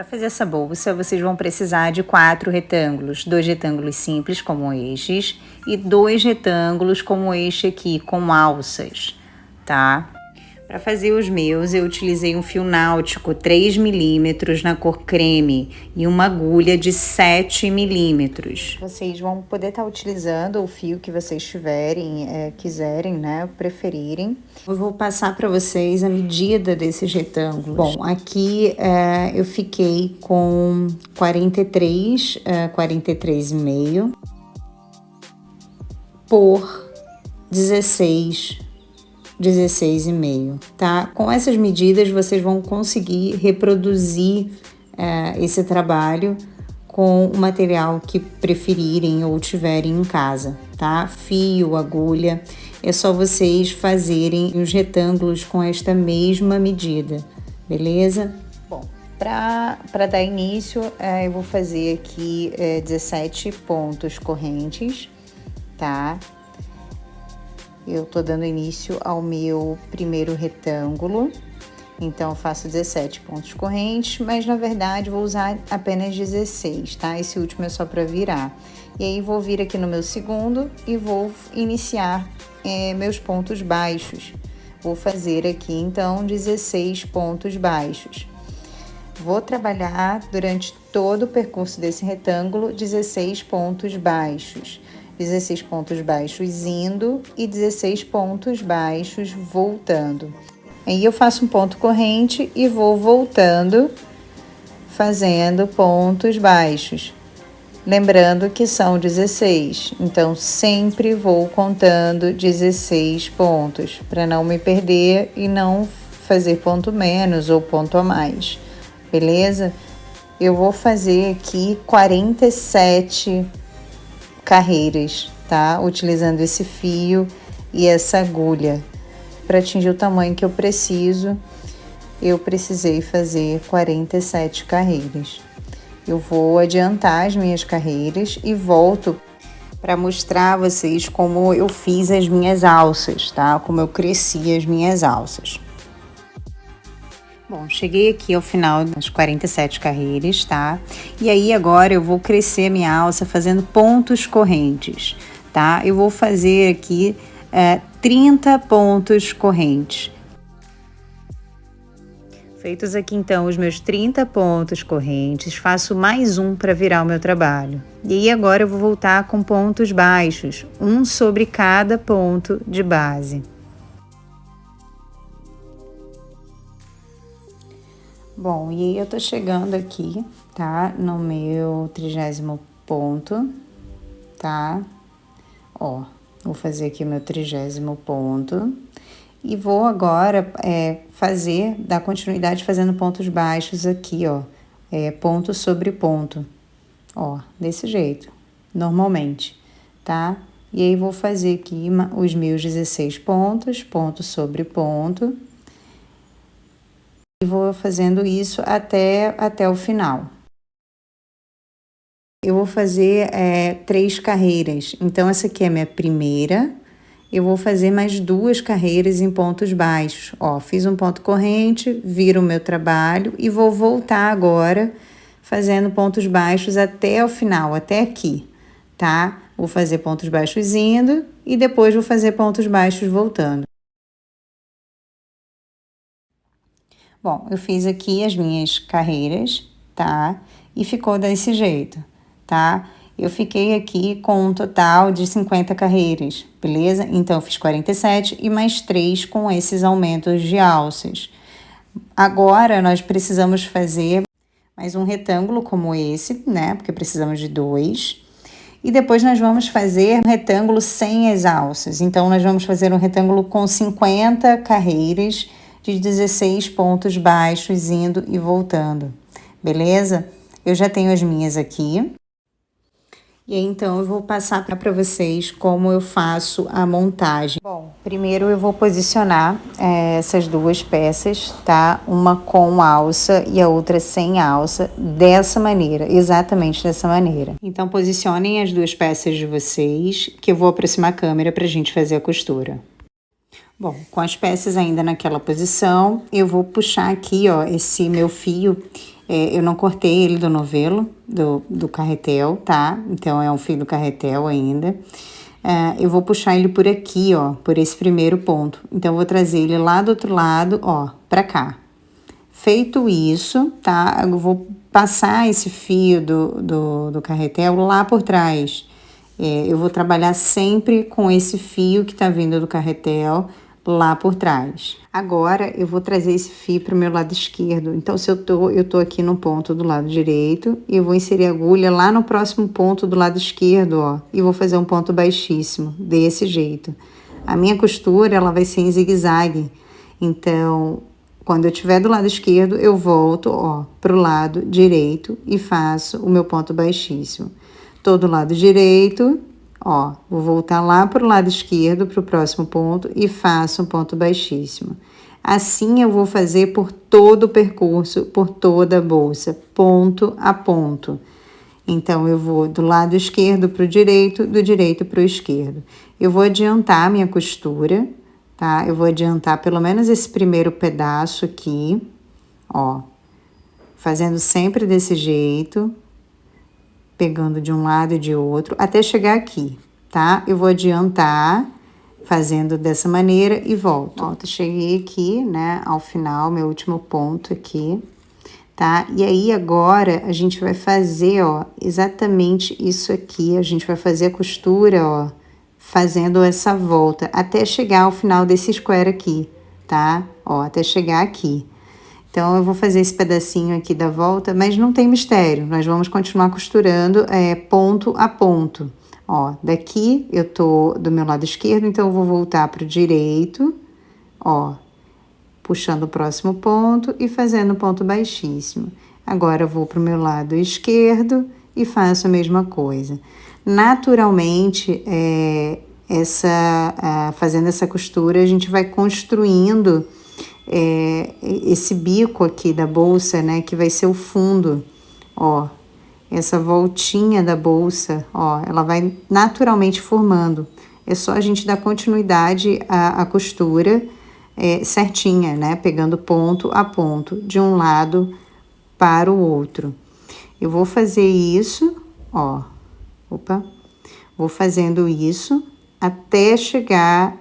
fazer essa bolsa, vocês vão precisar de 4 retângulos, 2 retângulos simples como estes e 2 retângulos como este aqui, com alças, tá? Para fazer os meus, eu utilizei um fio náutico 3 milímetros na cor creme e uma agulha de 7 milímetros. Vocês vão poder estar utilizando o fio que vocês tiverem, quiserem, né, preferirem. Eu vou passar para vocês a medida desses retângulos. Bom, aqui eu fiquei com 43,5 por 16,5, tá? Com essas medidas, vocês vão conseguir reproduzir esse trabalho com o material que preferirem ou tiverem em casa, tá? Fio, agulha, é só vocês fazerem os retângulos com esta mesma medida, beleza? Bom, para dar início, eu vou fazer aqui 17 pontos correntes, tá? Eu tô dando início ao meu primeiro retângulo, então eu faço 17 pontos correntes, mas na verdade vou usar apenas 16, tá? Esse último é só para virar. E aí vou vir aqui no meu segundo e vou iniciar meus pontos baixos. Vou fazer aqui então 16 pontos baixos. Vou trabalhar durante todo o percurso desse retângulo 16 pontos baixos. 16 pontos baixos indo e 16 pontos baixos voltando. Aí eu faço um ponto corrente e vou voltando, fazendo pontos baixos. Lembrando que são 16, então sempre vou contando 16 pontos, para não me perder e não fazer ponto menos ou ponto a mais, beleza? Eu vou fazer aqui 47 carreiras, tá? Utilizando esse fio e essa agulha. Para atingir o tamanho que eu preciso, eu precisei fazer 47 carreiras. Eu vou adiantar as minhas carreiras e volto para mostrar a vocês como eu fiz as minhas alças, tá? Como eu cresci as minhas alças. Bom, cheguei aqui ao final das 47 carreiras, tá? E aí agora eu vou crescer a minha alça fazendo pontos correntes, tá? Eu vou fazer aqui 30 pontos correntes. Feitos aqui então os meus 30 pontos correntes, faço mais um para virar o meu trabalho. E aí agora eu vou voltar com pontos baixos, um sobre cada ponto de base. Bom, e aí eu tô chegando aqui, tá? No meu 30º ponto, tá? Ó, vou fazer aqui o meu 30º ponto. E vou agora dar continuidade fazendo pontos baixos aqui, ó. Ponto sobre ponto. Ó, desse jeito, normalmente, tá? E aí vou fazer aqui os meus 16 pontos, ponto sobre ponto. E vou fazendo isso até o final. Eu vou fazer 3 carreiras. Então, essa aqui é a minha primeira. Eu vou fazer mais 2 carreiras em pontos baixos. Ó, fiz um ponto corrente, viro o meu trabalho e vou voltar agora fazendo pontos baixos até o final, até aqui, tá? Vou fazer pontos baixos indo e depois vou fazer pontos baixos voltando. Bom, eu fiz aqui as minhas carreiras, tá? E ficou desse jeito, tá? Eu fiquei aqui com um total de 50 carreiras, beleza? Então, eu fiz 47 e mais 3 com esses aumentos de alças. Agora, nós precisamos fazer mais um retângulo como esse, né? Porque precisamos de 2. E depois nós vamos fazer um retângulo sem as alças. Então, nós vamos fazer um retângulo com 50 carreiras de 16 pontos baixos indo e voltando, beleza? Eu já tenho as minhas aqui. E aí, então, eu vou passar para vocês como eu faço a montagem. Bom, primeiro eu vou posicionar essas duas peças, tá? Uma com alça e a outra sem alça, dessa maneira, exatamente dessa maneira. Então, posicionem as duas peças de vocês, que eu vou aproximar a câmera pra gente fazer a costura. Bom, com as peças ainda naquela posição, eu vou puxar aqui, ó, esse meu fio Eu não cortei ele do novelo, do carretel, tá? Então, é um fio do carretel ainda. Eu vou puxar ele por aqui, ó, por esse primeiro ponto. Então, eu vou trazer ele lá do outro lado, ó, pra cá. Feito isso, tá? Eu vou passar esse fio do carretel lá por trás. Eu vou trabalhar sempre com esse fio que tá vindo do carretel lá por trás. Agora, eu vou trazer esse fio para o meu lado esquerdo. Então, se eu tô aqui no ponto do lado direito, e eu vou inserir a agulha lá no próximo ponto do lado esquerdo, ó, e vou fazer um ponto baixíssimo, desse jeito. A minha costura, ela vai ser em zigue-zague. Então, quando eu estiver do lado esquerdo, eu volto, ó, pro lado direito e faço o meu ponto baixíssimo. Tô do lado direito, ó, vou voltar lá pro lado esquerdo, pro próximo ponto e faço um ponto baixíssimo. Assim eu vou fazer por todo o percurso, por toda a bolsa, ponto a ponto. Então, eu vou do lado esquerdo pro direito, do direito pro esquerdo. Eu vou adiantar a minha costura, tá? Eu vou adiantar pelo menos esse primeiro pedaço aqui, ó. Fazendo sempre desse jeito, pegando de um lado e de outro, até chegar aqui, tá? Eu vou adiantar, fazendo dessa maneira e volto. Ó, cheguei aqui, né, ao final, meu último ponto aqui, tá? E aí, agora, a gente vai fazer, ó, exatamente isso aqui. A gente vai fazer a costura, ó, fazendo essa volta, até chegar ao final desse square aqui, tá? Ó, até chegar aqui. Então, eu vou fazer esse pedacinho aqui da volta, mas não tem mistério. Nós vamos continuar costurando ponto a ponto. Ó, daqui eu tô do meu lado esquerdo, então eu vou voltar pro direito, ó, puxando o próximo ponto e fazendo ponto baixíssimo. Agora eu vou pro meu lado esquerdo e faço a mesma coisa. Naturalmente, fazendo essa costura, a gente vai construindo esse bico aqui da bolsa, né, que vai ser o fundo, ó, essa voltinha da bolsa, ó, ela vai naturalmente formando. É só a gente dar continuidade à costura certinha, né, pegando ponto a ponto, de um lado para o outro. Eu vou fazer isso, ó, vou fazendo isso até chegar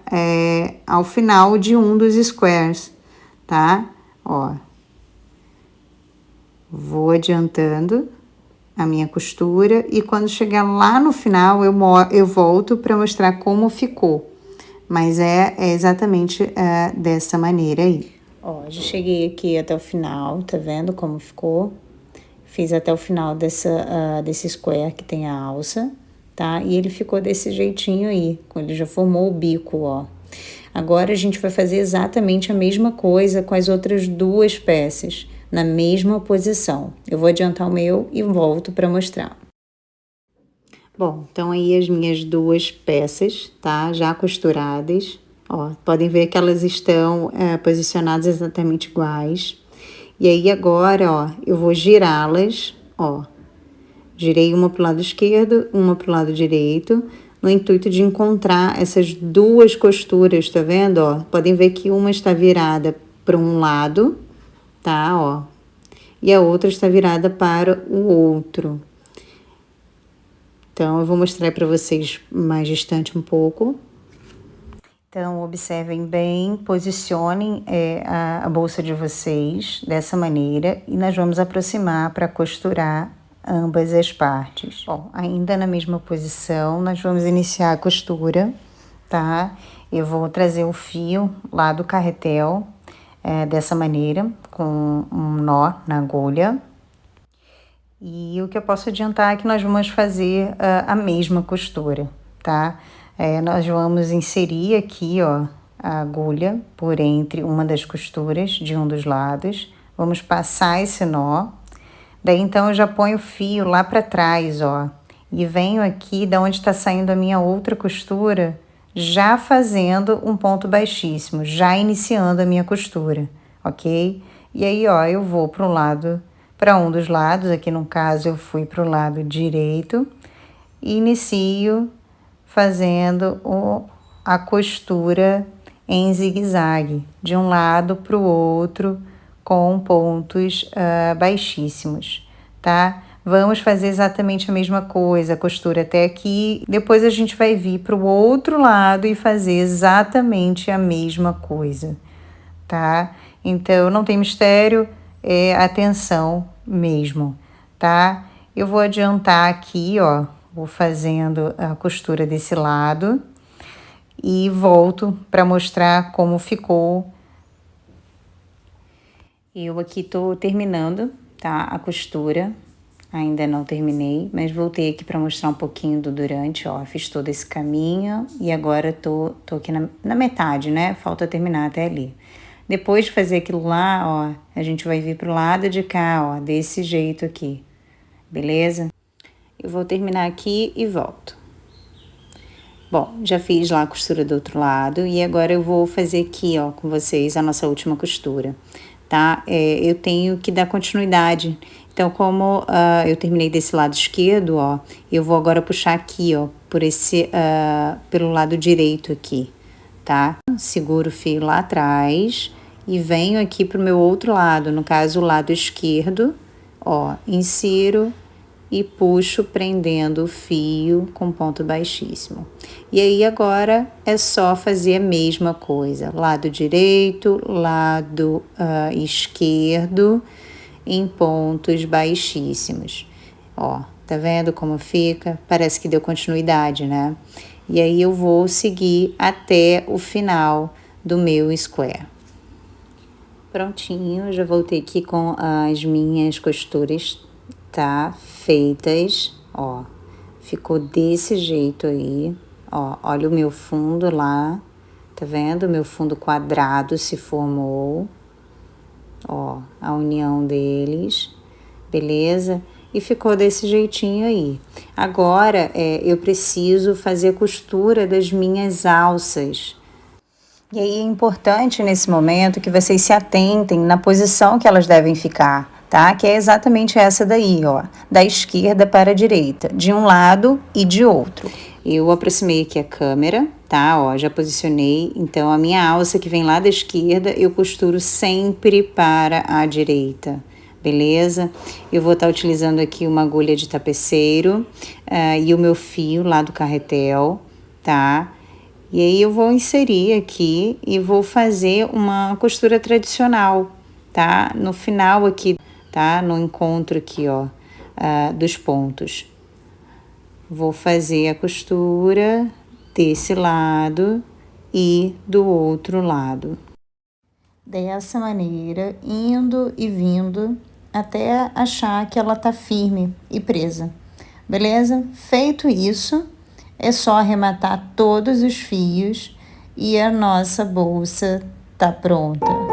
ao final de um dos squares, tá? Ó, vou adiantando a minha costura e quando chegar lá no final eu volto para mostrar como ficou, mas é exatamente dessa maneira aí. Ó, já cheguei aqui até o final, tá vendo como ficou? Fiz até o final desse square que tem a alça, tá? E ele ficou desse jeitinho aí, ele já formou o bico, ó. Agora, a gente vai fazer exatamente a mesma coisa com as outras duas peças, na mesma posição. Eu vou adiantar o meu e volto para mostrar. Bom, então aí as minhas duas peças, tá? Já costuradas. Ó, podem ver que elas estão posicionadas exatamente iguais. E aí, agora, ó, eu vou girá-las, ó. Girei uma pro lado esquerdo, uma pro lado direito, no intuito de encontrar essas duas costuras, tá vendo, ó? Podem ver que uma está virada para um lado, tá, ó, e a outra está virada para o outro. Então, eu vou mostrar para vocês mais distante um pouco. Então, observem bem, posicionem a bolsa de vocês dessa maneira e nós vamos aproximar para costurar ambas as partes. Bom, ainda na mesma posição, nós vamos iniciar a costura, tá? Eu vou trazer o fio lá do carretel, dessa maneira, com um nó na agulha. E o que eu posso adiantar é que nós vamos fazer a mesma costura, tá? Nós vamos inserir aqui, ó, a agulha por entre uma das costuras de um dos lados. Vamos passar esse nó. Daí, então, eu já ponho o fio lá para trás, ó, e venho aqui da onde está saindo a minha outra costura, já fazendo um ponto baixíssimo, já iniciando a minha costura, ok? E aí, ó, eu vou para um dos lados, aqui no caso eu fui para o lado direito, e inicio fazendo a costura em zigue-zague, de um lado para o outro, com pontos baixíssimos, tá? Vamos fazer exatamente a mesma coisa, costura até aqui, depois a gente vai vir para o outro lado e fazer exatamente a mesma coisa, tá? Então, não tem mistério, é atenção mesmo, tá? Eu vou adiantar aqui, ó, vou fazendo a costura desse lado e volto para mostrar como ficou. Eu aqui tô terminando, tá? A costura, ainda não terminei, mas voltei aqui para mostrar um pouquinho do durante, ó. Fiz todo esse caminho e agora tô aqui na metade, né? Falta terminar até ali. Depois de fazer aquilo lá, ó, a gente vai vir pro lado de cá, ó, desse jeito aqui, beleza? Eu vou terminar aqui e volto. Bom, já fiz lá a costura do outro lado e agora eu vou fazer aqui, ó, com vocês a nossa última costura, tá? Eu tenho que dar continuidade. Então, como eu terminei desse lado esquerdo, ó, eu vou agora puxar aqui, ó, pelo lado direito aqui, tá? Seguro o fio lá atrás e venho aqui pro meu outro lado, no caso, o lado esquerdo, ó, insiro e puxo prendendo o fio com ponto baixíssimo. E aí agora é só fazer a mesma coisa, lado direito, lado esquerdo, em pontos baixíssimos. Ó, tá vendo como fica? Parece que deu continuidade, né? E aí eu vou seguir até o final do meu square. Prontinho, já voltei aqui com as minhas costuras, tá? Feitas, ó. Ficou desse jeito aí, ó. Olha o meu fundo lá, tá vendo? O meu fundo quadrado se formou, ó, a união deles, beleza? E ficou desse jeitinho aí. Agora, eu preciso fazer a costura das minhas alças. E aí é importante nesse momento que vocês se atentem na posição que elas devem ficar, tá? Que é exatamente essa daí, ó, da esquerda para a direita, de um lado e de outro. Eu aproximei aqui a câmera, tá? Ó, já posicionei. Então, a minha alça que vem lá da esquerda, eu costuro sempre para a direita, beleza? Eu vou estar utilizando aqui uma agulha de tapeceiro e o meu fio lá do carretel, tá? E aí eu vou inserir aqui e vou fazer uma costura tradicional, tá? No final aqui, tá? No encontro aqui, ó, dos pontos. Vou fazer a costura desse lado e do outro lado. Dessa maneira, indo e vindo até achar que ela tá firme e presa, beleza? Feito isso, é só arrematar todos os fios e a nossa bolsa tá pronta.